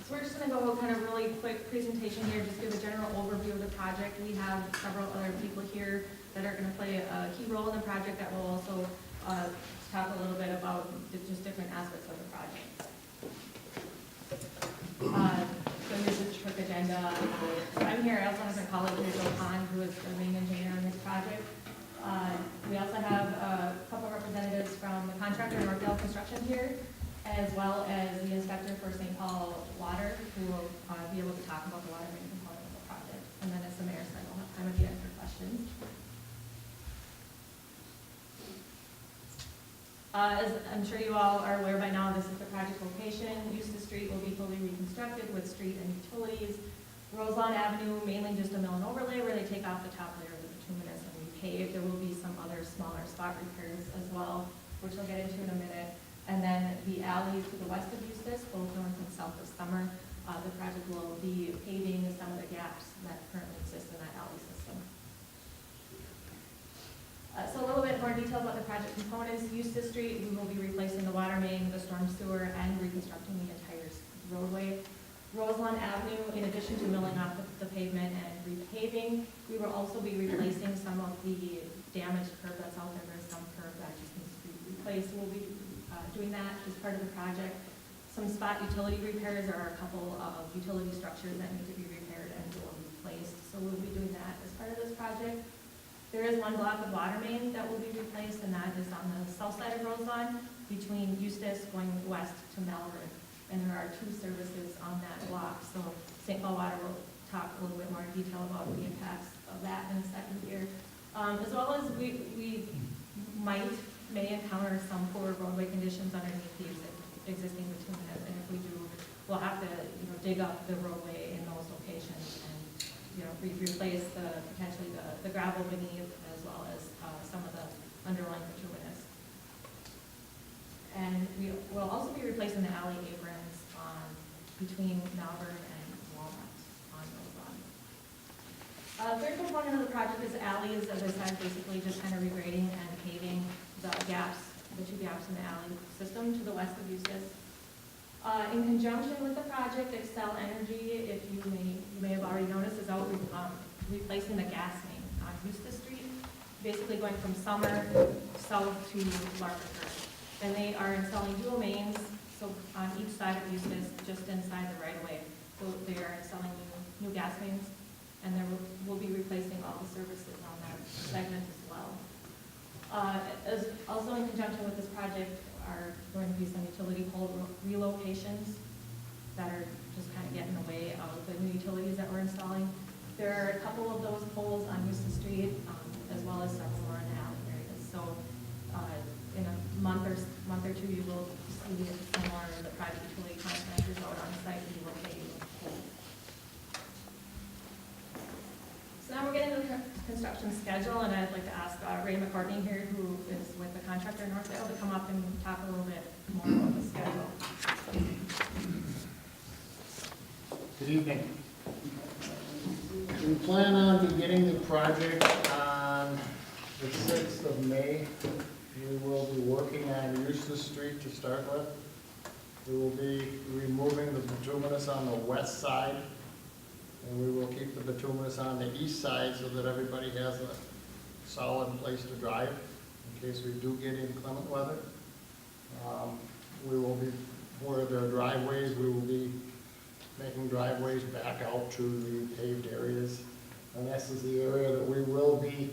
So we're just gonna go kind of really quick presentation here, just give a general overview of the project. We have several other people here that are gonna play a key role in the project that will also talk a little bit about just different aspects of the project. So here's the quick agenda. So I'm here, I also have my colleague here, Joe Kahn, who is the main engineer on this project. We also have a couple representatives from the contractor, Lauderdale Construction here, as well as the inspector for St. Paul Water, who will be able to talk about the water main component of the project. And then as the mayor said, we'll have time at the end for questions. As I'm sure you all are aware by now, this is the project location. Eustis Street will be fully reconstructed with street and utilities. Roselawn Avenue, mainly just a mill and overlay where they take off the top layer of the bituminous and repave. There will be some other smaller spot repairs as well, which I'll get into in a minute. And then the alley to the west of Eustis, both north and south of Summer, the project will be paving some of the gaps that currently exist in that alley system. So a little bit more detail about the project components. Eustis Street, we will be replacing the water main, the storm sewer, and reconstructing the entire roadway. Roselawn Avenue, in addition to milling off the pavement and repaving, we will also be replacing some of the damaged curb that's out there. There's some curb that just needs to be replaced. We'll be doing that as part of the project. Some spot utility repairs. There are a couple of utility structures that need to be repaired and will be replaced. So we'll be doing that as part of this project. There is one block of water main that will be replaced, and that is on the south side of Roselawn between Eustis going west to Malvern. And there are two services on that block. So St. Paul Water will talk a little bit more in detail about the impacts of that in a second here. As well as we may encounter some poor roadway conditions underneath the existing bituminous. And if we do, we'll have to dig up the roadway in those locations and replace potentially the gravel beneath, as well as some of the underlying bituminous. And we will also be replacing the alley aprons between Malvern and Walnut on Roselawn. Third component of the project is alleys. As I said, basically just kind of regrading and paving the gaps, the two gaps in the alley system to the west of Eustis. In conjunction with the project, Excel Energy, if you may have already noticed, is out replacing the gas main on Eustis Street, basically going from Summer south to Lauderdale. And they are installing dual mains, so on each side of Eustis, just inside the right-of-way. So they are installing new gas mains, and we'll be replacing all the services on that segment as well. Also in conjunction with this project are going to be some utility pole relocations that are just kind of getting in the way of the new utilities that we're installing. There are a couple of those poles on Eustis Street, as well as several more in the alley areas. So in a month or two, you will see some more of the private utility contractors out on site relocating poles. So now we're getting to the construction schedule, and I'd like to ask Ray McCartney here, who is with the contractor in Northdale, to come up and talk a little bit more about the schedule. Good evening. We plan on beginning the project on the 6th of May. We will be working on Eustis Street to start with. We will be removing the bituminous on the west side, and we will keep the bituminous on the east side so that everybody has a solid place to drive in case we do get inclement weather. We will be, where there are driveways, we will be making driveways back out to the paved areas. And this is the area that we will be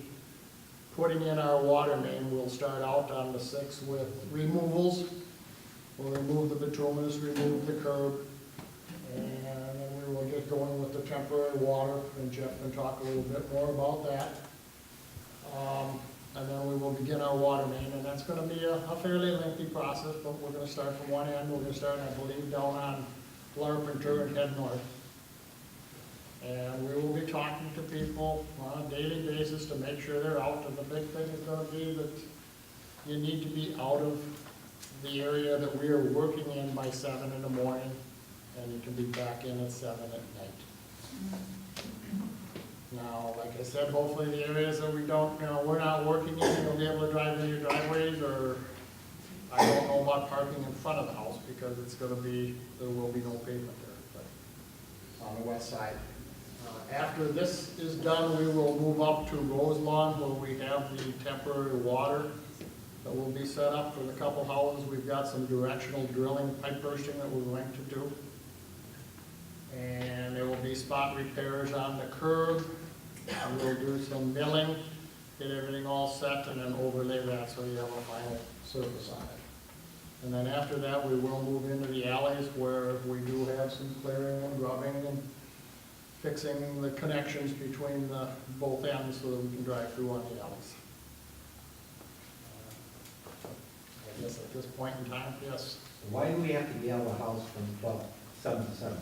putting in our water main. We'll start out on the 6th with removals. We'll remove the bituminous, remove the curb, and then we will get going with the temporary water, and Jeff can talk a little bit more about that. And then we will begin our water main, and that's going to be a fairly lengthy process, but we're going to start from one end. We're going to start, I believe, down on Larpenteur and head north. And we will be talking to people on a daily basis to make sure they're out. And the big thing is going to be that you need to be out of the area that we are working in by 7 in the morning, and you can be back in at 7 at night. Now, like I said, hopefully the areas that we don't, we're not working in, you'll be able to drive in your driveways, or I don't know about parking in front of the house because it's going to be, there will be no pavement there. But on the west side. After this is done, we will move up to Rose Lawn where we have the temporary water that will be set up for the couple houses. We've got some directional drilling, pipe bursting that we're going to do. And there will be spot repairs on the curb. We'll do some milling, get everything all set, and then overlay that so you have a final surface on it. And then after that, we will move into the alleys where we do have some clearing and grubbing and fixing the connections between the both ends so that we can drive through on the alleys. I guess at this point in time, yes. Why do we have to be out of the house from 7 to 7?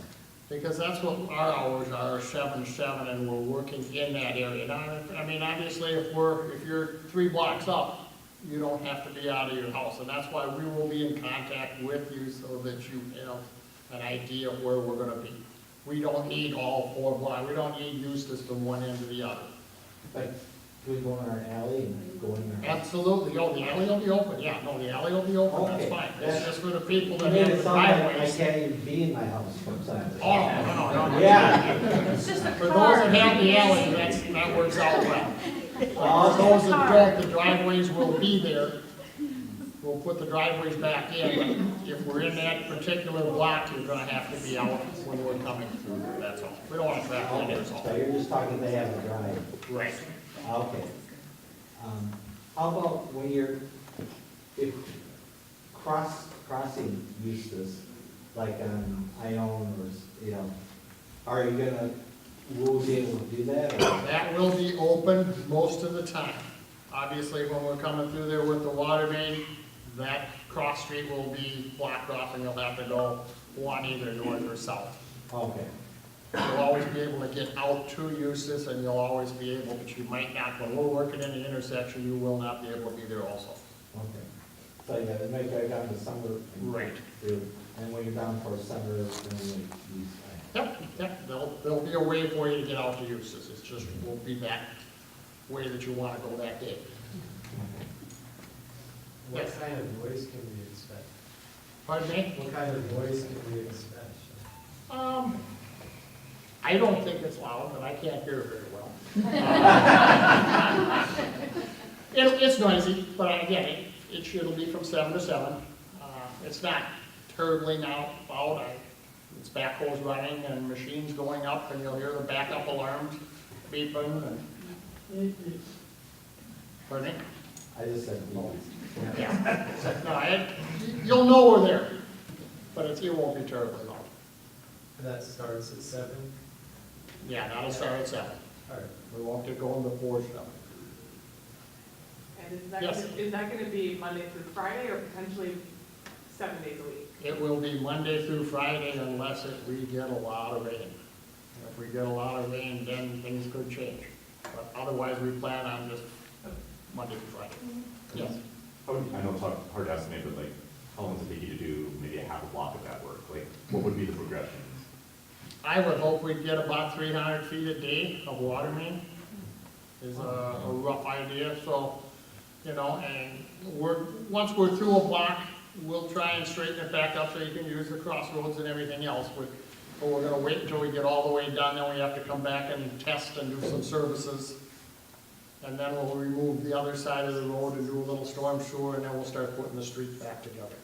Because that's what our hours are, 7 to 7, and we're working in that area. Now, I mean, obviously, if you're 3 blocks up, you don't have to be out of your house, and that's why we will be in contact with you so that you have an idea of where we're gonna be. We don't need all 4 blocks, we don't need Eustis from one end to the other. Like, do we go in our alley and go in our house? Absolutely, oh, the alley will be open, yeah, no, the alley will be open, that's Okay. fine. It's just for the people You that made have it the sound like I driveways. can't even be in my house from 7 to 7. Oh, no. Yeah. It's just a For those car. that have the alley, that works out well. For those that don't, the driveways will be there. We'll put the driveways back in, but if we're in that particular block, you're gonna have to be out when we're coming through there, that's all. We don't want to trap in there, So so. you're just talking they have a drive. Right. Okay. How about when if crossing Eustis, like on Ione or, are you will we be able to do that? Or? That will be open most of the time. Obviously, when we're coming through there with the water main, that cross street will be blocked off and you'll have to go one either north or south. Okay. You'll always be able to get out to Eustis and you'll always be able, but you might not, when we're working in the intersection, you will not be able to be there also. Okay. So you gotta make it down to summer. Right. And when you're down for summer, then you east. Yep, there'll be a way for you to get out to Eustis. It's just won't be that way that you want to go that day. What Yes. kind of noise can we expect? Pardon me? What kind of noise can we expect? I don't think it's loud, but I can't hear very well. It's noisy, but again, it'll be from 7 to 7. It's not terribly now loud. It's backhoes running and machines going up, and you'll hear the backup alarms beeping and. Pardon me? I just said noise. Yeah. No, you'll know we're there, but it won't be terribly loud. And that starts at 7? Yeah, that'll start at 7. All right. We won't get going before 7. And is that, Yes. is that gonna be Monday through Friday or potentially 7 days a week? It will be Monday through Friday unless we get a lot of rain. If we get a lot of rain, then things could change. But otherwise, we plan on just Monday through Friday. Yes. I know it's hard to estimate, but like, how long does it take you to do maybe a half a block of that work? Like, what would be the progressions? I would hope we'd get about 300 feet a day of water main, is a rough idea. So, and once we're through a block, we'll try and straighten it back up so you can use the crossroads and everything else. But we're gonna wait until we get all the way done, then we have to come back and test and do some services. And then we'll remove the other side of the road and do a little storm sewer, and then we'll start putting the street back together.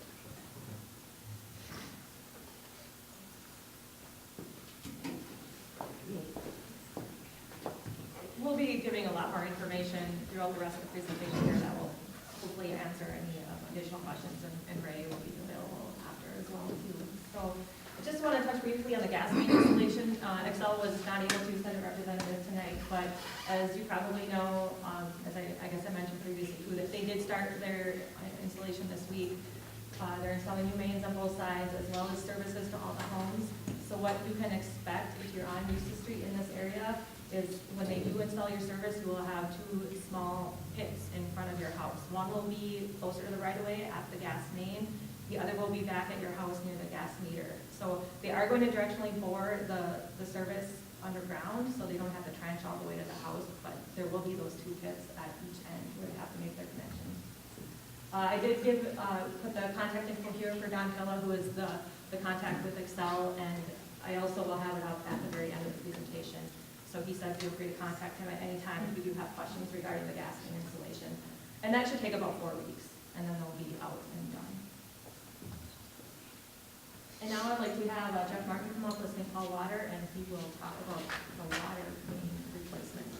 We'll be giving a lot more information throughout the rest of the presentation here that will hopefully answer any additional questions, and Ray will be available after as well too. So I just want to touch briefly on the gas main installation. Excel was not able to send a representative tonight, but as you probably know, as I guess I mentioned previously too, that they did start their installation this week. They're installing new mains on both sides as well as services to all the homes. So what you can expect if you're on Eustis Street in this area is when they do install your service, you will have 2 small pits in front of your house. One will be closer to the right-of-way at the gas main. The other will be back at your house near the gas meter. So they are going to directionally bore the service underground, so they don't have to trench all the way to the house, but there will be those 2 pits at each end where they have to make their connections. I did put the contact info here for Don Pella, who is the contact with Excel, and I also will have it up at the very end of the presentation. So he said feel free to contact him at any time if you do have questions regarding the gas main installation. And that should take about 4 weeks, and then they'll be out and done. And now I'd like to have Jeff Martin come up with St. Paul Water, and he will talk about the water main replacement.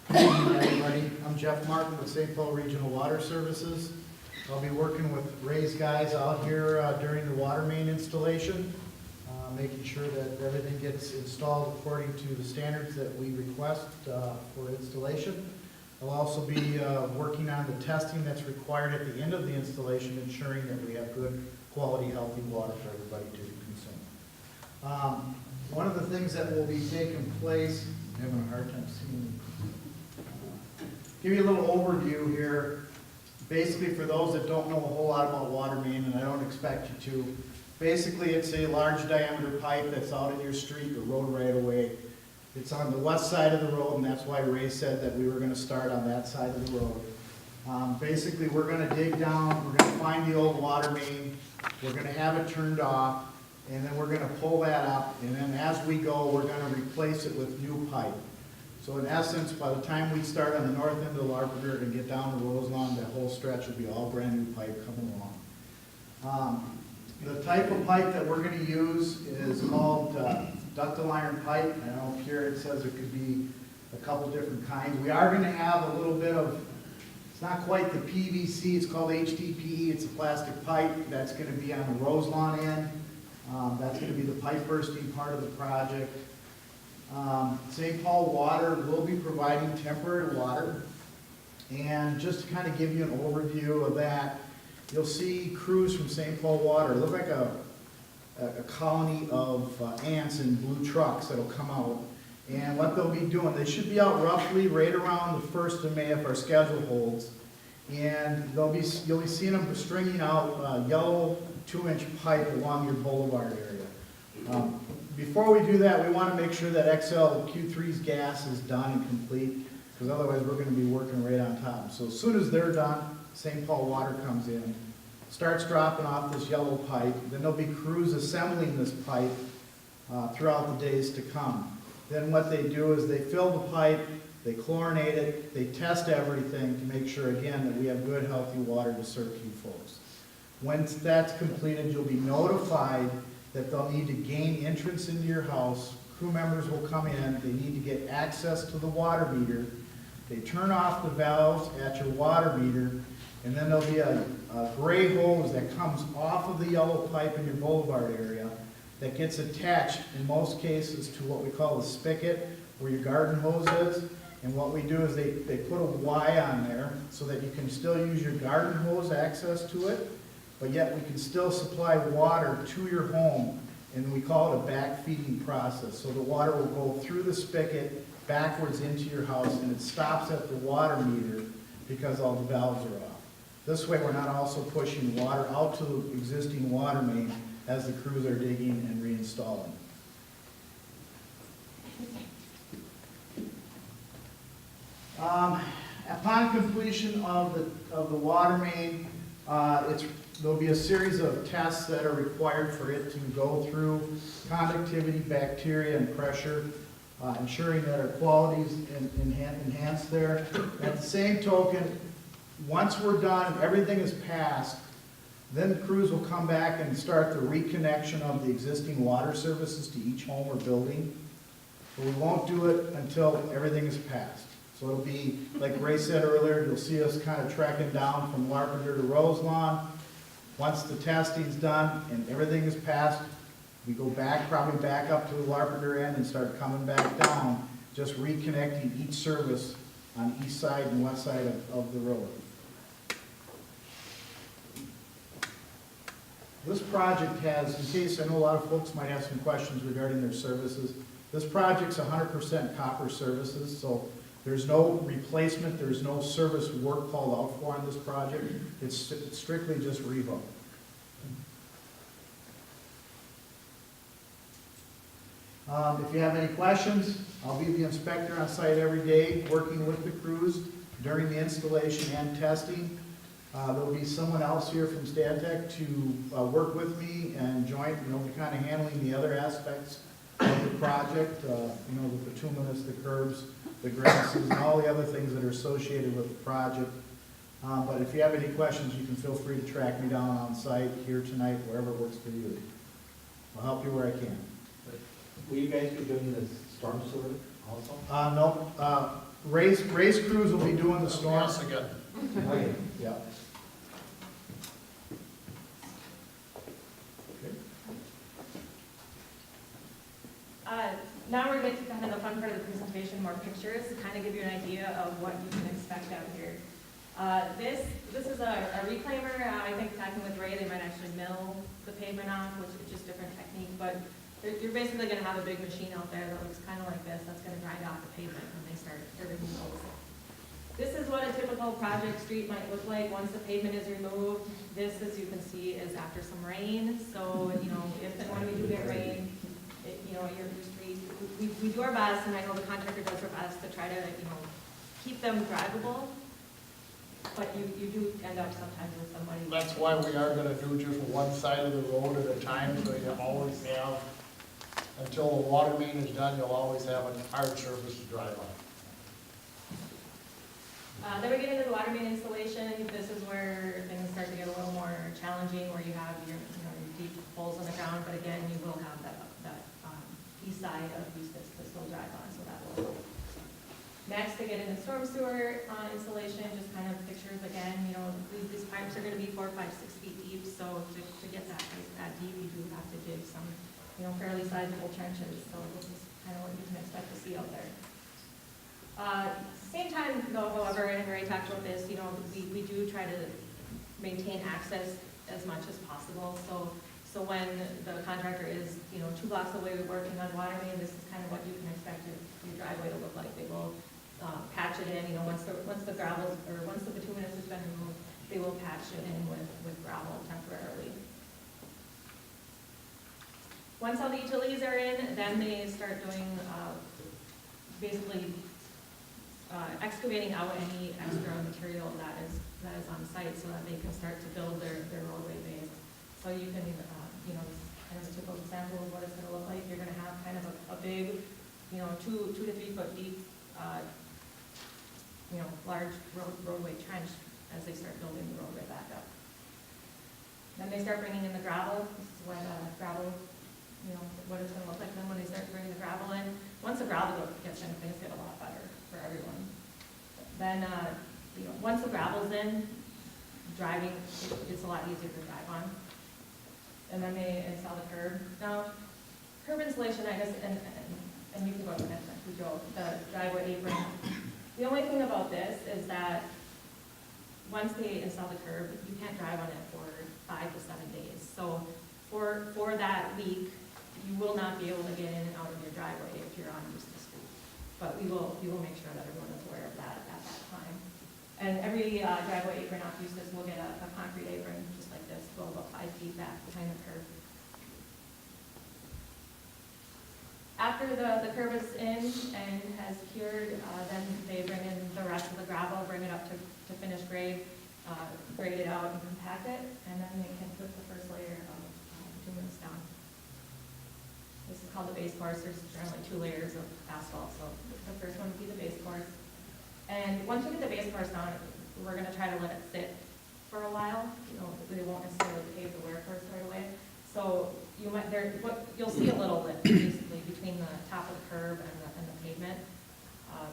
Good evening, everybody. I'm Jeff Martin with St. Paul Regional Water Services. I'll be working with Ray's guys out here during the water main installation, making sure that everything gets installed according to the standards that we request for installation. I'll also be working on the testing that's required at the end of the installation, ensuring that we have good quality, healthy water for everybody to consume. One of the things that will be taking place, I'm having a hard time seeing. Give you a little overview here. Basically, for those that don't know a whole lot about water main, and I don't expect you to, basically it's a large diameter pipe that's out in your street or road right away. It's on the west side of the road, and that's why Ray said that we were going to start on that side of the road. Basically, we're going to dig down, we're going to find the old water main, we're going to have it turned off, and then we're going to pull that up, and then as we go, we're going to replace it with new pipe. So in essence, by the time we start on the north end of Larpenteur and get down to Roselawn, that whole stretch will be all brand new pipe coming along. The type of pipe that we're going to use is called ductile iron pipe. I know up here it says it could be a couple different kinds. We are going to have a little bit of, it's not quite the PVC, it's called HDPE. It's a plastic pipe that's going to be on the Roselawn end. That's going to be the pipe bursting part of the project. St. Paul Water will be providing temporary water. And just to kind of give you an overview of that, you'll see crews from St. Paul Water. Look like a colony of ants in blue trucks that'll come out. And what they'll be doing, they should be out roughly right around the 1st of May if our schedule holds. And you'll be seeing them stringing out yellow 2-inch pipe along your boulevard area. Before we do that, we want to make sure that XLQ3's gas is done and complete, because otherwise we're going to be working right on top. So as soon as they're done, St. Paul Water comes in, starts dropping off this yellow pipe. Then there'll be crews assembling this pipe throughout the days to come. Then what they do is they fill the pipe, they chlorinate it, they test everything to make sure, again, that we have good, healthy water to serve you folks. Once that's completed, you'll be notified that they'll need to gain entrance into your house. Crew members will come in, they need to get access to the water meter. They turn off the valves at your water meter, and then there'll be a gray hose that comes off of the yellow pipe in your boulevard area that gets attached, in most cases, to what we call the spigot, where your garden hose is. And what we do is they put a Y on there so that you can still use your garden hose access to it, but yet we can still supply water to your home, and we call it a back feeding process. So the water will go through the spigot backwards into your house, and it stops at the water meter because all the valves are off. This way we're not also pushing water out to the existing water main as the crews are digging and reinstalling. Upon completion of the water main, there'll be a series of tests that are required for it to go through: conductivity, bacteria, and pressure, ensuring that our quality is enhanced there. At the same token, once we're done, everything is passed, then the crews will come back and start the reconnection of the existing water services to each home or building. But we won't do it until everything is passed. So it'll be, like Ray said earlier, you'll see us kind of tracking down from Larpenteur to Roselawn. Once the testing's done and everything is passed, we go back, probably back up to the Larpenteur end and start coming back down, just reconnecting each service on east side and west side of the road. This project has, in case I know a lot of folks might have some questions regarding their services, this project's 100% copper services, so there's no replacement, there's no service work called out for on this project. It's strictly just revo. If you have any questions, I'll be the inspector on site every day, working with the crews during the installation and testing. There'll be someone else here from Stantec to work with me and join, you know, kind of handling the other aspects of the project, you know, the bituminous, the curbs, the grasses, and all the other things that are associated with the project. But if you have any questions, you can feel free to track me down on site here tonight, wherever works for you. I'll help you where I can. Will you guys be doing the storm sewer also? No, race crews will be doing the storm. Yes, again. Okay. Yeah. Now we're getting to kind of the fun part of the presentation, more pictures, to kind of give you an idea of what you can expect out here. This is a reclaimer. I think talking with Ray, they might actually mill the pavement off, which is just different technique, but you're basically gonna have a big machine out there that looks kind of like this, that's gonna grind off the pavement when they start digging holes. This is what a typical project street might look like once the pavement is removed. This, as you can see, is after some rain, so, you know, if and when we do get rain, you know, your street, we do our best, and I know the contractor does their best to try to, you know, keep them drivable, but you do end up sometimes with somebody. That's why we are gonna do just one side of the road at a time, so you always have, until the water main is done, you'll always have a hard surface to drive on. Then we get into the water main installation. This is where things start to get a little more challenging, where you have your, you know, your deep holes in the ground, but again, you will have that east side of Eustis to still drive on, so that will help. Next, to get into storm sewer installation, just kind of pictures again, you know, these pipes are gonna be 4, 5, 6 feet deep, so to get that deep, you do have to dig some, you know, fairly sizable trenches, so this is kind of what you can expect to see out there. Same time though, however, and Ray talked about this, you know, we do try to maintain access as much as possible, so when the contractor is, you know, 2 blocks away working on water main, this is kind of what you can expect your driveway to look like. They will patch it in, you know, once the gravel, or once the bituminous has been removed, they will patch it in with gravel temporarily. Once all the utilities are in, then they start doing, basically, excavating out any extra material that is on site so that they can start to build their roadway base. So you can, you know, this is kind of a typical example of what it's gonna look like. You're gonna have kind of a big, you know, 2 to 3 foot deep, you know, large roadway trench as they start building the roadway back up. Then they start bringing in the gravel. This is where the gravel, you know, what it's gonna look like then when they start bringing the gravel in. Once the gravel gets in, things get a lot better for everyone. Then, you know, once the gravel's in, driving, it's a lot easier to drive on. And then they install the curb. Now, curb installation, I guess, and you can go to the next one, the driveway apron. The only thing about this is that once they install the curb, you can't drive on it for 5 to 7 days. So for that week, you will not be able to get in and out of your driveway if you're on Eustis Street. But we will make sure that everyone is aware of that at that time. And every driveway apron off Eustis will get a concrete apron, just like this, go about 5 feet back behind the curb. After the curb is in and has cured, then they bring in the rest of the gravel, bring it up to finished grade, grade it out and compact it, and then they can put the first layer of bituminous down. This is called the base course. There's generally 2 layers of asphalt, so the first one would be the base course. And once you get the base course down, we're gonna try to let it sit for a while. You know, they won't necessarily pave the wear course right away. So you'll see a little lip basically between the top of the curb and the pavement,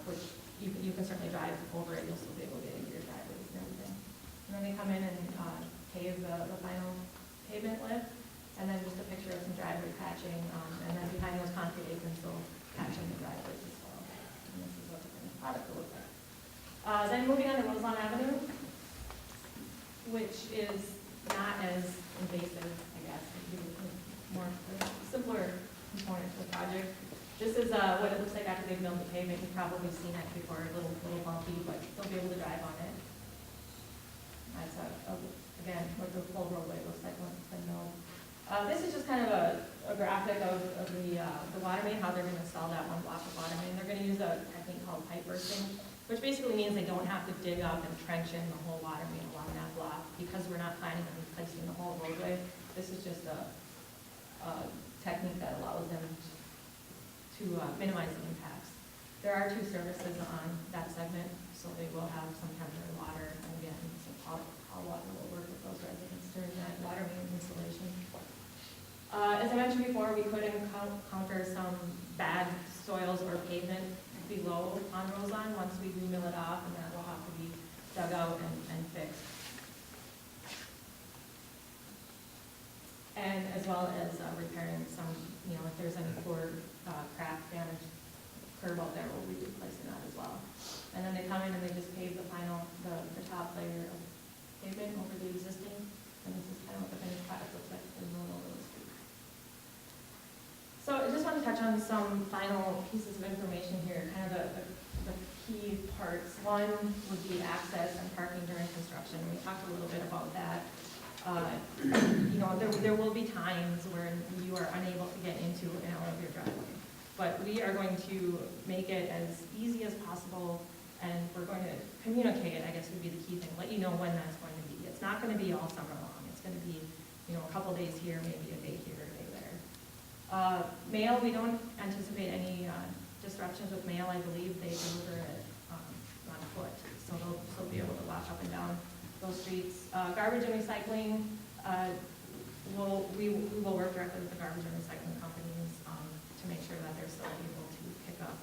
which you can certainly drive over it. You'll still be able to get into your driveways and everything. And then they come in and pave the final pavement lip, and then just a picture of some driveway patching, and then behind those concrete aprons, they'll patch in the driveways as well. And this is what the finished product will look like. Then moving on to Roseland Avenue, which is not as invasive, I guess, more simpler component to the project. This is what it looks like after they've milled the pavement. You've probably seen it before, a little bumpy, but they'll be able to drive on it. That's again what the full roadway looks like once it's been milled. This is just kind of a graphic of the water main, how they're going to install that 1 block of water main. They're going to use a technique called pipe bursting. which basically means they don't have to dig up and trench in the whole water main along that block, because we're not planning on replacing the whole roadway. This is just a technique that allows them to minimize the impacts. There are 2 services on that segment, so they will have some temporary water, and again, some hot water will work with those residents during that water main installation. As I mentioned before, we could encounter some bad soils or pavement below on Roseland once we do mill it off, and that will have to be dug out and fixed. And as well as repairing some, if there's any poor crack damage curb out there, we'll be replacing that as well. And then they come in and they just pave the top layer of pavement over the existing, and this is kind of what the finished product looks like when going over the street. So I just want to touch on some final pieces of information here, kind of the key parts. One would be access and parking during construction. We talked a little bit about that. There will be times where you are unable to get into and out of your driveway. But we are going to make it as easy as possible, and we're going to communicate, I guess would be the key thing, let you know when that's going to be. It's not going to be all summer long. It's going to be, a couple days here, maybe a day here, a day there. Mail, we don't anticipate any disruptions with mail. I believe they deliver it on foot, so they'll be able to walk up and down those streets. Garbage and recycling, we will work directly with the garbage and recycling companies to make sure that they're still able to pick up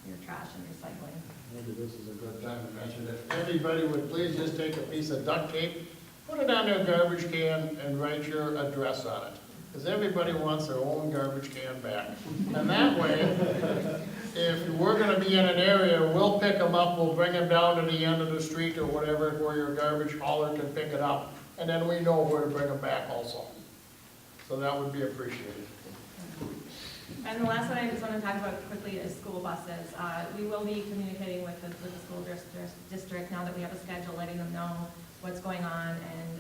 your trash and recycling. Maybe this is a good time to mention that everybody would please just take a piece of duct tape, put it on their garbage can, and write your address on it. Because everybody wants their own garbage can back. And that way, if we're gonna be in an area, we'll pick them up, we'll bring them down to the end of the street or whatever, where your garbage hauler can pick it up. And then we know where to bring them back also. So that would be appreciated. And the last one I just want to talk about quickly is school buses. We will be communicating with the school district now that we have a schedule, letting them know what's going on, and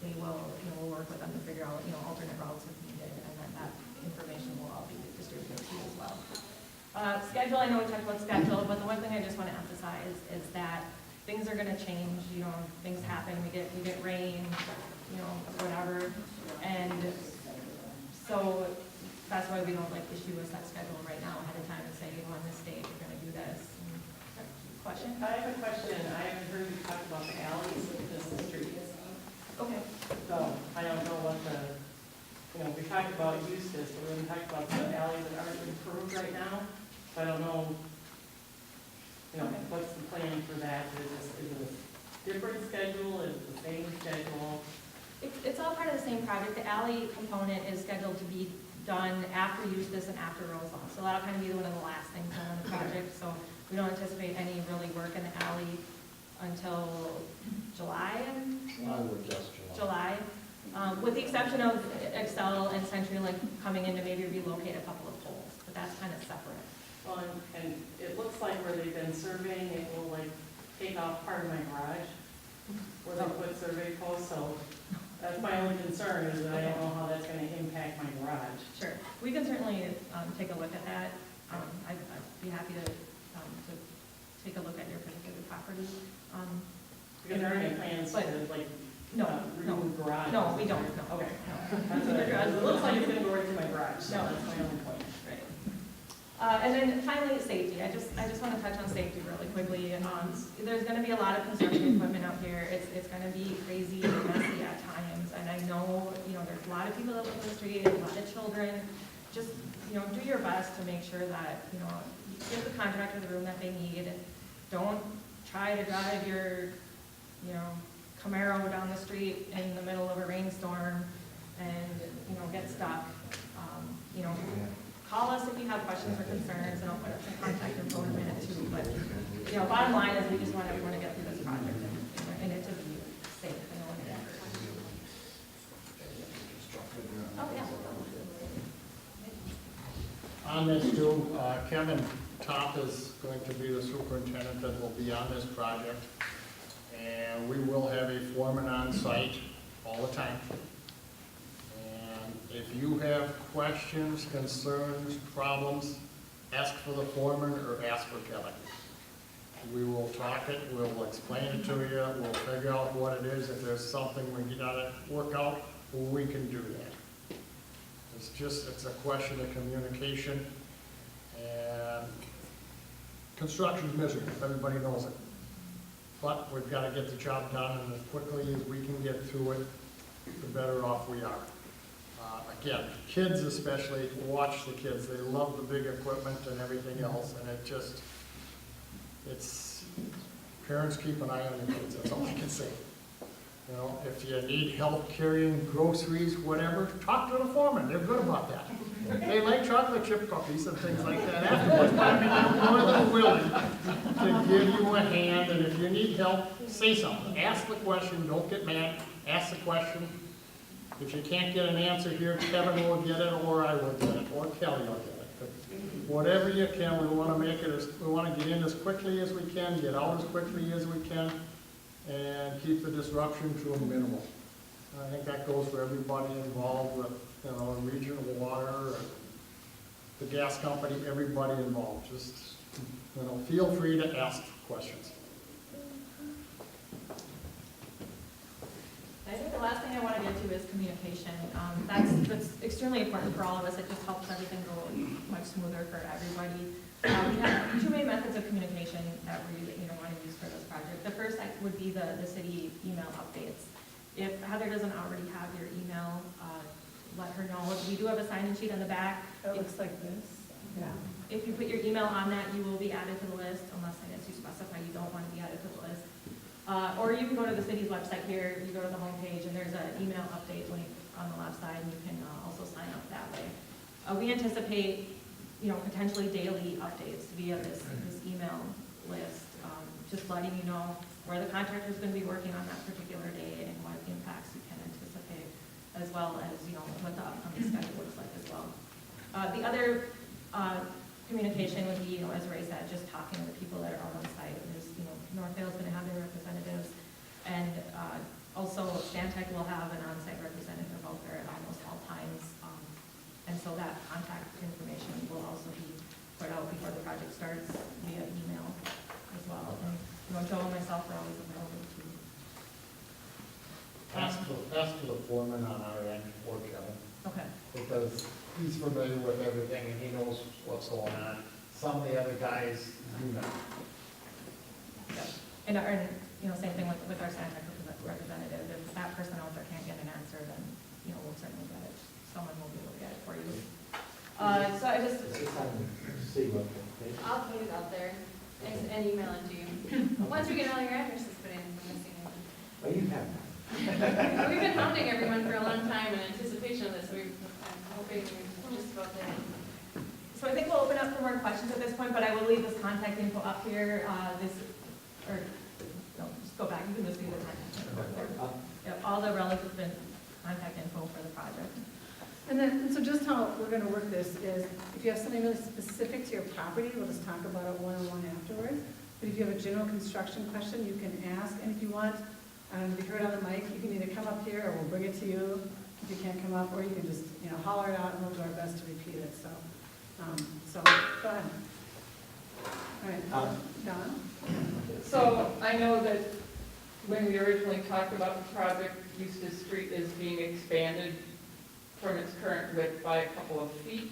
they will, we'll work with them to figure out, alternate routes if needed, and then that information will all be distributed to you as well. Schedule, I know we talked about schedule, but the one thing I just want to emphasize is that things are going to change. Things happen. We get rain, whatever, and so that's why we don't issue a set schedule right now ahead of time and say, on this date you're going to do this. Question? I have a question. I haven't heard you talk about the alleys in the streets. Okay. So I don't know what we talked about Eustis, but we haven't talked about the alleys that aren't improved right now. So I don't know, what's the plan for that? Is it a different schedule? Is it the same schedule? It's all part of the same project. The alley component is scheduled to be done after Eustis and after Roseland. So that'll kind of be one of the last things on the project. So we don't anticipate any really work in the alley until July. I would guess July. With the exception of Excel and CenturyLink coming in to maybe relocate a couple of poles, but that's kind of separate. Well, and it looks like where they've been surveying, it will take off part of my garage where they put survey posts. So that's my only concern, is that I don't know how that's going to impact my garage. Sure. We can certainly take a look at that. I'd be happy to take a look at your particular property. Because there aren't any plans to No, remove garage. No, we don't, no. Okay. That's what It looks like it's going to go right to my garage, so No. that's my only point. Right. And then finally, safety. I just want to touch on safety really quickly. There's going to be a lot of construction equipment out here. It's going to be crazy and messy at times. And I know, there's a lot of people that live on the street, a lot of children. Just, do your best to make sure that, you give the contractor the room that they need. Don't try to drive your, Camaro down the street in the middle of a rainstorm and, get stuck. Call us if you have questions or concerns, and I'll put up some contact info in a minute too. But, bottom line is we just want everyone to get through this project and it to be safe and no one to get hurt. Oh, yeah. On this too, Kevin Topp is going to be the superintendent that will be on this project. And we will have a foreman on site all the time. And if you have questions, concerns, problems, ask for the foreman or ask for Kevin. We will talk it, we'll explain it to you, we'll figure out what it is. If there's something we gotta work out, we can do that. It's a question of communication, and construction's miserable, everybody knows it. But we've gotta get the job done, and as quickly as we can get through it, the better off we are. Again, kids especially, watch the kids, they love the big equipment and everything else, and it's, parents keep an eye on the kids, that's all I can say. You know, if you need help carrying groceries, whatever, talk to the foreman, they're good about that. They like chocolate chip cookies and things like that afterwards, but I mean, they're more than willing to give you a hand, and if you need help, say something. Ask the question, don't get mad, ask the question. If you can't get an answer here, Kevin will get it, or I will get it, or Kelly will get it. But whatever you can, we want to make it, we want to get in as quickly as we can, get out as quickly as we can, and keep the disruption to a minimal. I think that goes for everybody involved with, you know, regional water, the gas company, everybody involved. Just, you know, feel free to ask questions. I think the last thing I want to get to is communication. That's extremely important for all of us. It just helps everything go much smoother for everybody. We have two main methods of communication that we want to use for this project. The first would be the city email updates. If Heather doesn't already have your email, let her know. We do have a sign-in sheet on the back. It looks like this. Yeah. If you put your email on that, you will be added to the list, unless I guess you specify you don't want to be added to the list. Or you can go to the city's website here, you go to the homepage, and there's an email update link on the left side, and you can also sign up that way. We anticipate, potentially daily updates via this email list, just letting you know where the contractor is going to be working on that particular day and what impacts you can anticipate, as well as, what the upcoming schedule looks like as well. The other communication would be, as Ray said, just talking to the people that are out on site. There's, Northdale's going to have their representatives, and also Stantec will have an on-site representative out there at almost all times. And so that contact information will also be put out before the project starts via email as well. And, Joe and myself are always available to. Ask for the foreman on our end, or Kevin, Okay. because he's familiar with everything and he knows what's going on. Some of the other guys do not. Yep. And same thing with our Stantec representative. If that person out there can't get an answer, then, we'll certainly get it. Someone will be able to get it for you. So I just, It's just on the city website. I'll put it out there and email it to you. Once we get all your addresses put in, we're missing it. Oh, you have that. We've been hounding everyone for a long time in anticipation of this. I'm hoping we're just about there. so I think we'll open up for more questions at this point, but I will leave this contact info up here. Just go back. You can just see the contact info up there. Yep, all the relevant contact info for the project. And so just how we're gonna work this is, if you have something really specific to your property, we'll just talk about it one-on-one afterwards. But if you have a general construction question, you can ask, and if you want, to be heard on the mic, you can either come up here or we'll bring it to you if you can't come up, or you can just, holler it out and we'll do our best to repeat it, so go ahead. All right, Don? So I know that when we originally talked about the project, Eustis Street is being expanded from its current width by a couple of feet.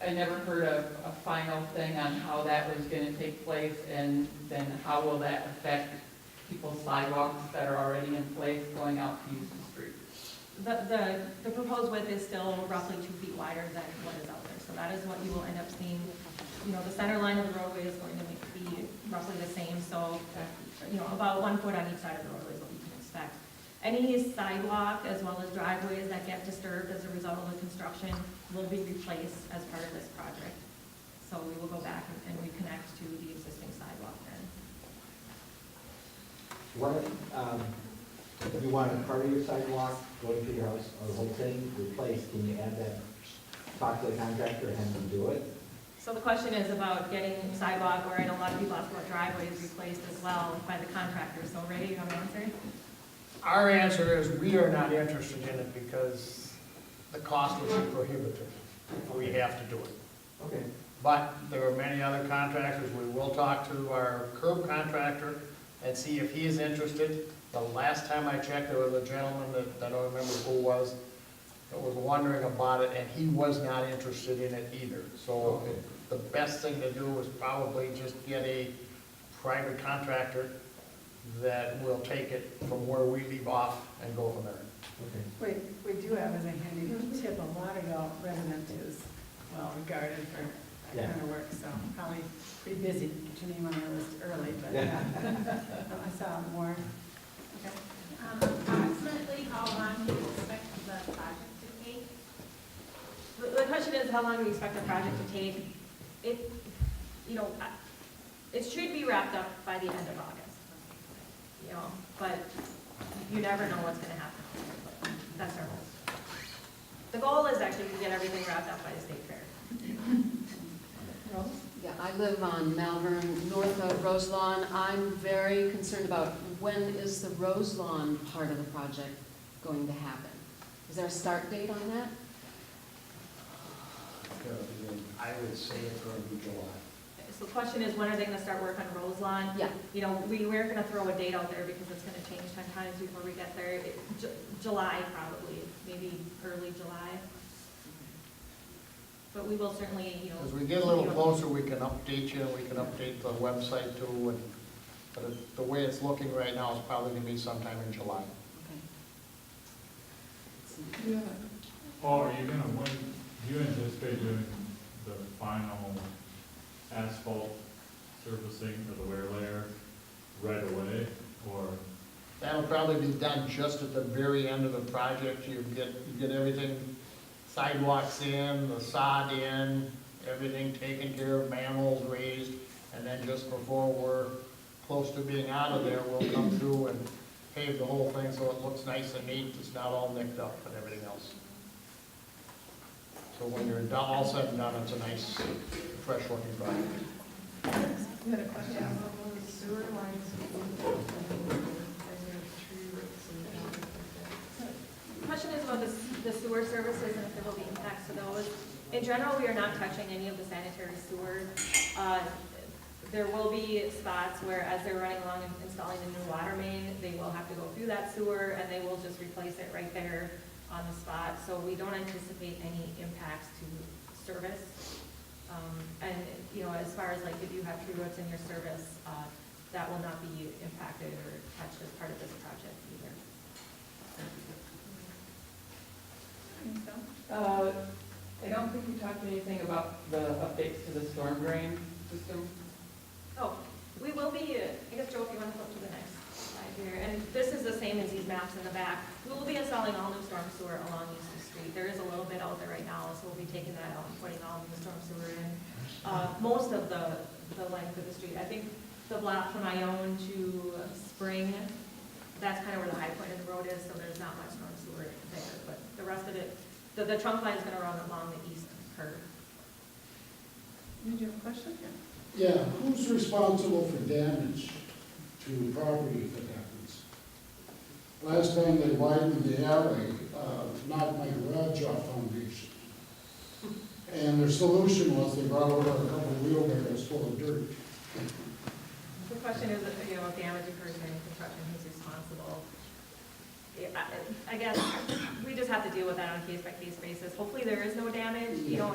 I never heard a final thing on how that was going to take place, and then how will that affect people's sidewalks that are already in place going out to Eustis Street? The proposed width is still roughly 2 feet wider than what is out there. So that is what you will end up seeing. The center line of the roadway is going to be roughly the same. So, about 1 foot on each side of the roadway is what you can expect. Any sidewalk as well as driveways that get disturbed as a result of the construction will be replaced as part of this project. So we will go back and reconnect to the existing sidewalk then. If you want a part of your sidewalk going to your house, or the whole thing replaced, can you add that, talk to the contractor and have them do it? So the question is about getting sidewalk, or I know a lot of people ask about driveways replaced as well by the contractor. So Ray, you have an answer? Our answer is we are not interested in it because the cost would be prohibitive. if we have to do it. Okay. But there are many other contractors, we will talk to our curb contractor and see if he is interested. The last time I checked, there was a gentleman that, I don't remember who was, that was wondering about it, and he was not interested in it either. So Okay. the best thing to do is probably just get a private contractor that will take it from where we leave off and go from there. Okay. We do have as a handy tip, a Lauderdale resident is well regarded for that Yeah. kind of work, so probably pretty busy. Get your name on the list early, but yeah. I saw more. Okay. Approximately how long do you expect the project to take? The question is, how long do we expect the project to take? It, you know, it should be wrapped up by the end of August, you know, but you never know what's gonna happen. That's our goal. The goal is actually to get everything wrapped up by the state fair. Rose? Yeah, I live on Malvern, north of Roselawn. I'm very concerned about when is the Roselawn part of the project going to happen? Is there a start date on that? I would say it's going to be July. So the question is, when are they gonna start work on Roselawn? Yeah, You know, we weren't gonna throw a date out there because it's gonna change 10 times before we get there. July probably, maybe early July. But we will certainly, you know. As we get a little closer, we can update you, we can update the website too, and, but the way it's looking right now is probably gonna be sometime in July. okay. Paul, are you gonna, when, do you anticipate doing the final asphalt surfacing of the wear layer right away, or? That'll probably be done just at the very end of the project. You get everything, sidewalks in, the sod in, everything taken care of, manholes raised, and then just before we're close to being out of there, we'll come through and pave the whole thing so it looks nice and neat, it's not all nicked up and everything else. So when you're done, all said and done, it's a nice, fresh looking project. You had a question? Sewer lines. The question is about the sewer services and if there will be impacts to those. In general, we are not touching any of the sanitary sewer. There will be spots where as they're running along and installing the new water main, they will have to go through that sewer and they will just replace it right there on the spot. So we don't anticipate any impacts to service. And, you know, as far as like if you have tree roots in your service, that will not be impacted or touched as part of this project either. I don't think you talked anything about the updates to the storm drain system. Oh, we will be, I guess, Joe, if you want to flip to the next slide here, and this is the same as these maps in the back. We will be installing all new storm sewer along Eustis Street. There is a little bit out there right now, so we'll be taking that out and putting all new storm sewer in. Most of the length of the street, I think the block from Ione to Spring, that's kind of where the high point of the road is, so there's not much storm sewer there, but the rest of it, the trunk line is gonna run along the east curve. Did you have a question? Yeah, who's responsible for damage to property if it happens? Last time they widened the alley, knocked my garage off foundation. And their solution was they brought over a couple of wheelbarrows full of dirt. The question is, you know, if damage occurs during construction, who's responsible? I guess we just have to deal with that on a case-by-case basis. Hopefully there is no damage, you know,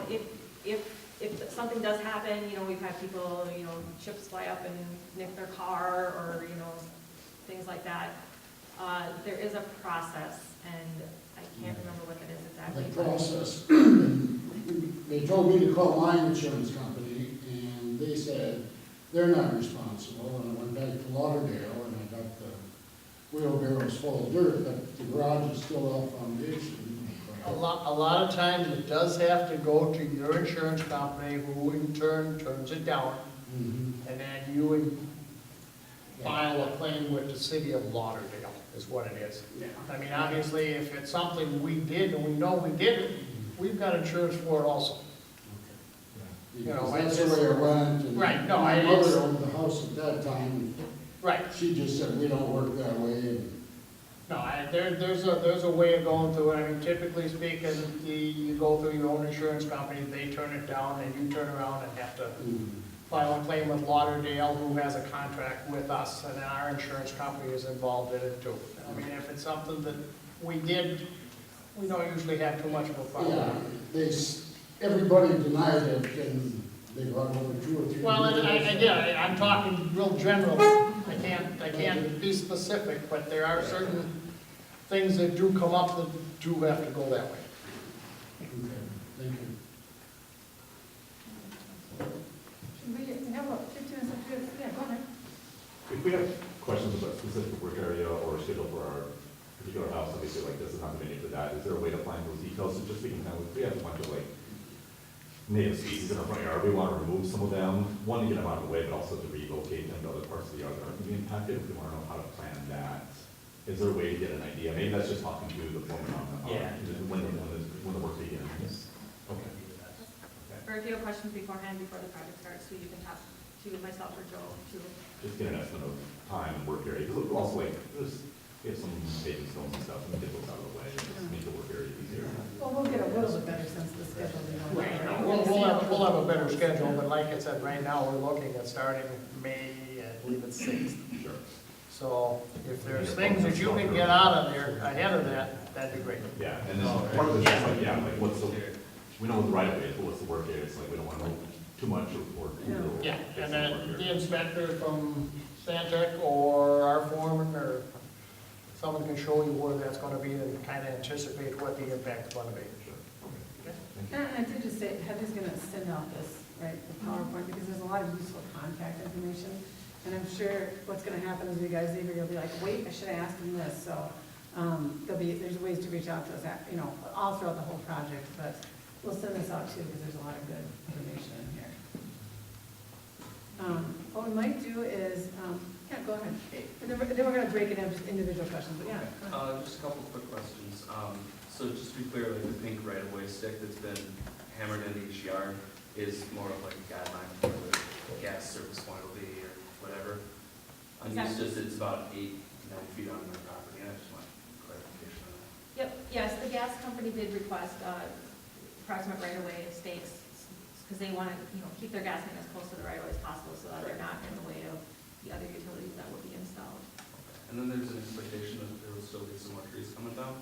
if something does happen, you know, we've had people, you know, chips fly up and nick their car or, you know, things like that. There is a process, and I can't remember what that is exactly. The process, they told me to call my insurance company, and they said they're not responsible, and I went back to Lauderdale, and I got the wheelbarrows full of dirt, but the garage is still off foundation. A lot of times it does have to go to your insurance company, who in turn turns it down, Mhm. and then you would file a claim with the city of Lauderdale, is what it is. I mean, obviously, if it's something we did and we know we did it, we've got insurance for it also. You know, Because it's that's the way it went, and Right, no, my it's- mother owned the house at that time, Right, and she just said, we don't work that way, and No, there's a way of going through it. I mean, typically speaking, you go through your own insurance company, they turn it down, and you turn around and have to file a claim with Lauderdale, who has a contract with us, and then our insurance company is involved in it too. I mean, if it's something that we did, we don't usually have too much of a problem. Yeah, everybody denied it, and they brought over 2 or 3. Well, and again, I'm talking real general. I can't be specific, but there are certain things that do come up that do have to go that way. Okay, thank you. We have about 15 minutes, yeah, go ahead. If we have questions about specific work area or schedule for our particular house, obviously like this is not the venue for that, is there a way to find those details? So just we can if we have a bunch of like native species in our front yard, we want to remove some of them, one, to get them out of the way, but also to relocate them to other parts of the yard that aren't going to be impacted. If we want to know how to plan that, is there a way to get an idea? Maybe that's just talking to the foreman on when the work begins. Okay. Or if you have questions beforehand, before the project starts, so you can talk to myself or Joe too. Just get an estimate of time and work area, because also like, we have some paving stones and stuff, and get those out of the way, and just make the work area easier. Well, we'll get a little bit better sense of the schedule. We'll have a better schedule, but like I said, right now, we're looking at starting May, I believe it's 6th. Sure. So if there's things that you can get out of there ahead of that, that'd be great. Yeah, and then part of it's just like, like what's the, we know what the right of way is, but what's the work area? It's like, we don't want to move too much or too little. Yeah, and then the inspector from Stantec or our foreman or someone can show you where that's gonna be and kind of anticipate what the impact's gonna be. And I did just say, Heather's gonna send out this, right, the PowerPoint, because there's a lot of useful contact information. And I'm sure what's gonna happen is you guys leave here, you'll be like, wait, I should have asked him this, so, there's ways to reach out to us, all throughout the whole project, but we'll send this out too, because there's a lot of good information in here. What we might do is, yeah, go ahead. Then we're gonna break it into just individual questions, but yeah. Go ahead. Just a couple quick questions. So just to be clear, like the pink right-of-way stick that's been hammered into each yard is more of like a guideline for where the gas service point will be or whatever. On Eustis, it's about 8-9 feet on their property. I just want clarification on that. Yep, yes, the gas company did request approximate right-of-way stakes, because they want to, keep their gas main as close to the right-of-way as possible, so that they're not in the way of the other utilities that will be installed. And then there's an expectation that there will still be some more trees coming down?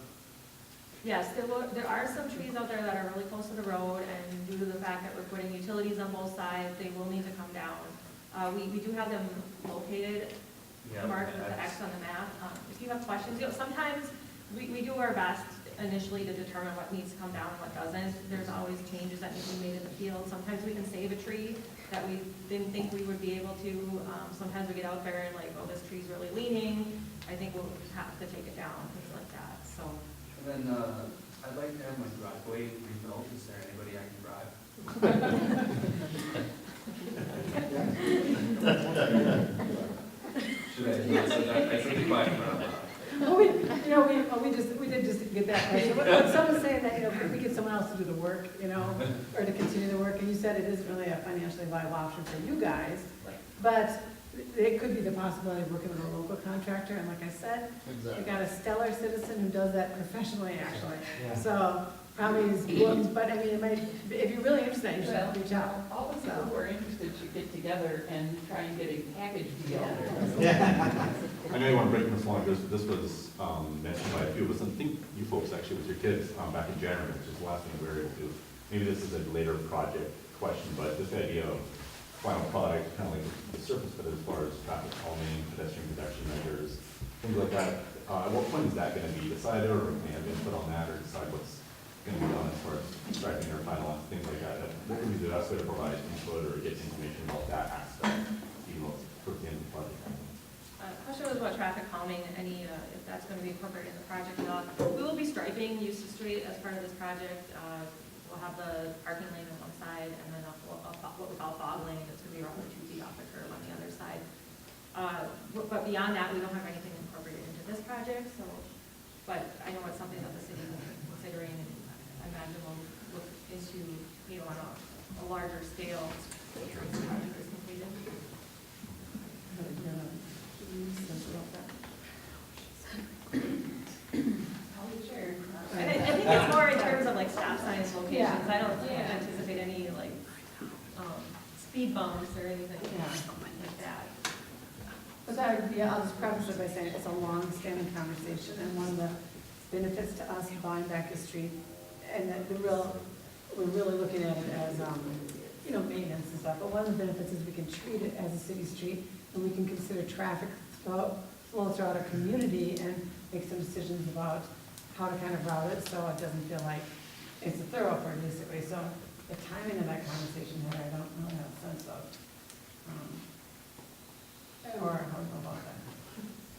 Yes, there are some trees out there that are really close to the road, and due to the fact that we're putting utilities on both sides, they will need to come down. We do have them located, marked with the X on the map. If you have questions, sometimes we do our best initially to determine what needs to come down and what doesn't. There's always changes that need to be made in the field. Sometimes we can save a tree that we didn't think we would be able to. Sometimes we get out there and like, oh, this tree's really leaning. I think we'll have to take it down, things like that, so. And then I'd like to have my driveway rebuilt. Is there anybody I can drive? Should I not say that? I think quiet for a We did just get that question. But someone's saying that, if we get someone else to do the work, or to continue the work, and you said it isn't really a financially viable option for you guys, but it could be the possibility of working with a local contractor, and like I said, we got a stellar citizen who does that professionally, actually. So, probably is booked, but I mean, it might, if you're really interested, you should reach out. All the people who are interested should get together and try and get a package together. I know you want to break this along. This was mentioned by a few of us, and I think you folks actually with your kids back in January, which is the last thing we were able to do. Maybe this is a later project question, but this idea of final product, kind of like the surface, but as far as traffic calming, pedestrian protection measures, things like that. At what point is that going to be decided, or may have input on that, or decide what's going to be done as far as striping or final things like that? What would be the best way to provide input or get information about that aspect, towards the end of the project? Question was about traffic calming, if that's going to be incorporated in the project at all. We will be striping Eustis Street as part of this project. We'll have the parking lane on one side, and then what we call fog lane, that's going to be roughly 2 feet off the curb on the other side. But beyond that, we don't have anything incorporated into this project, but I know it's something that the city is considering, and I imagine we'll look into, on a larger scale after this project is completed. elevations, I don't Yeah. anticipate any like, speed bumps or anything Yeah. like that. But that, yeah, I'll just preface it by saying it's a long-standing conversation, and one of the benefits to us buying back the street, and that we're really looking at it as, you know, maintenance and stuff, but one of the benefits is we can treat it as a city street, and we can consider traffic flow throughout our community and make some decisions about how to kind of route it, so it doesn't feel like it's a thoroughfare, basically. So the timing of that conversation, Heather, I don't really have a sense of. Or how to go about that.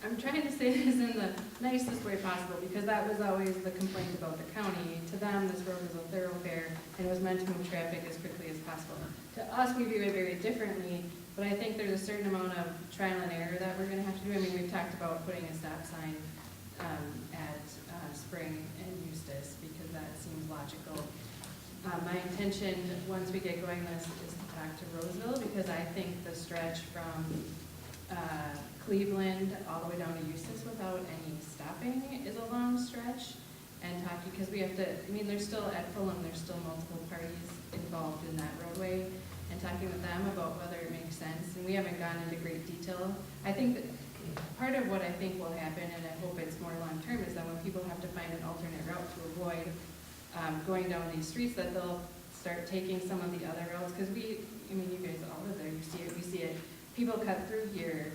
I'm trying to say this in the nicest way possible, because that was always the complaint about the county. To them, this road was a thoroughfare, and it was meant to move traffic as quickly as possible. To us, we view it very differently, but I think there's a certain amount of trial and error that we're gonna have to do. I mean, we've talked about putting a stop sign at Spring and Eustis, because that seems logical. My intention, once we get going this, is to talk to Roseville, because I think the stretch from Cleveland all the way down to Eustis without any stopping is a long stretch. And talking, because we have to, I mean, there's still, at Fulham, there's still multiple parties involved in that roadway, and talking with them about whether it makes sense, and we haven't gone into great detail. I think that part of what I think will happen, and I hope it's more long-term, is that when people have to find an alternate route to avoid going down these streets, that they'll start taking some of the other roads, because we, I mean, you guys all live there, you see it, we see it. People cut through here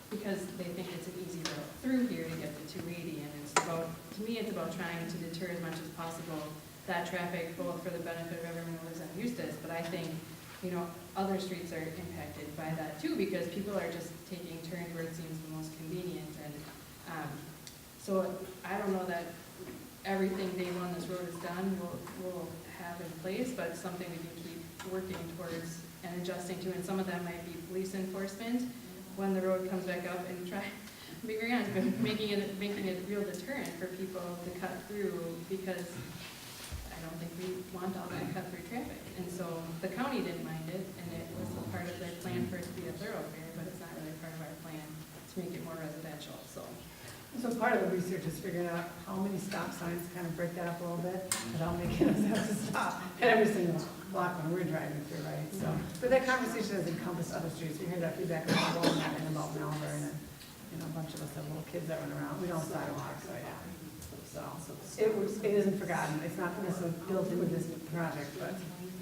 because they think it's an easy road through here to get to 280, and it's about, to me, it's about trying to deter as much as possible that traffic, both for the benefit of everyone who lives on Eustis, but I think, you know, other streets are impacted by that too, because people are just taking turns where it seems the most convenient, and so I don't know that everything day one this road is done will have in place, but something we can keep working towards and adjusting to, and some of that might be police enforcement when the road comes back up, and try, figuring out, making it real deterrent for people to cut through, because I don't think we want all that cut through traffic. And so the county didn't mind it, and it was a part of their plan for it to be a thoroughfare, but it's not really part of our plan to make it more residential, so. So part of the research is figuring out how many stop signs kind of break that up a little bit, without making us have to stop at every single block when we're driving through, right? So, but that conversation has encompassed other streets. We heard that feedback about Walnut and about Malvern, and, you know, a bunch of us have little kids that run around. We don't sidewalks, so yeah. So, it isn't forgotten. It's not necessarily built into this project, but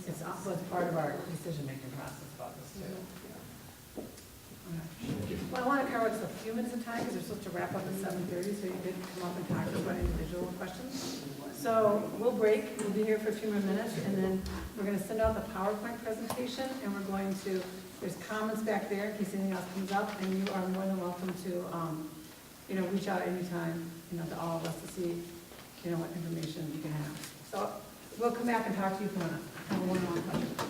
it's also part of our decision-making process about this too. Well, I want to cover just a few minutes of time, because we're supposed to wrap up at 7:30, so you could come up and talk about individual questions. So we'll break, we'll be here for a few more minutes, and then we're going to send out the PowerPoint presentation, and we're going to, there's comments back there in case anything else comes up, and you are more than welcome to, you know, reach out anytime, you know, to all of us to see, you know, what information you can have. So we'll come back and talk to you if you want to have a one-on-one question.